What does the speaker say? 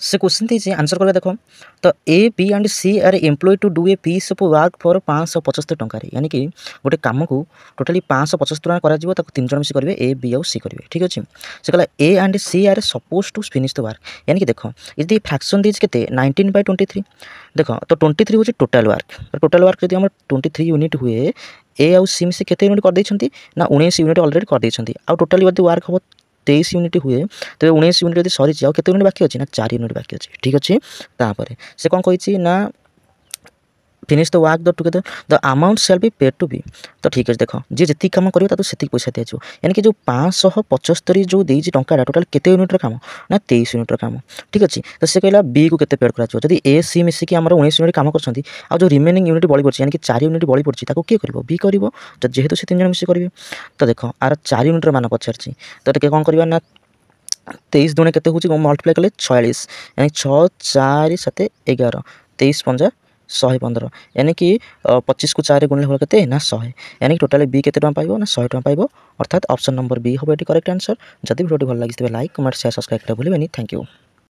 से क्वेश्चन थी आंसर कले देख तो A B and C are employed to do a piece of work for 575 टंकार यानी कि गोटे कम को टोटाली 575 टका करा तीन जन मिसी करेंगे ए बी आउ सी करेंगे ठीक अच्छे से कहला A and C are suppose to finish the work यानी कि देख यदि फ्रैक्शन देज के 19/23 देख तो 23 हूँ टोटाल वर्क जब 23 यूनिट हुए ए आउ सी मिसी केते यूनिट कर ना 19 यूनिट अलरेडी कर आउ टोटाली यदि वर्क हम 23 यूनिट हुए तो 19 यूनिट यदि सरी आउ केते यूनिट बाकी अच्छी ना 4 यूनिट बाकी अच्छी ठीक अच्छे तापर से कौन कही ना finish the work the together the amount shall be paid to be तो ठीक है देख जी जी कम कर से पैसा दिया यानी कि जो 575 जो देती टाटा टोटाल केते यूनिट काम ना 23 यूनिट काम ठीक अच्छे तो से कहला बी को केते पेड कर जब ए सी मिसिकी आम 19 यूनिट काम कर जो रिमेनिंग यूनिट बड़ी पड़ी यानी कि 4 यूनिट बड़ी पड़ी किए कर बी कर जेहेतु से 3 जन मिसिक करेंगे तो देख आर 4 यूनिट मान पचार तो कौन करवा ना 23 दूने के मल्टीप्लाई कले 46 यानी 6 4 7 11 23 पंजा 115 यानी कि 25 को 4 गुणले के ना 100 यानी कि टोटाल बी के पाइब ना 100 टका पाइब अर्थात ऑप्शन नंबर बी हम ये करेक्ट आंसर जब वीडियो भल लगी लाइक कमेंट शेयर सब्सक्राइब भूलें थैंक यू।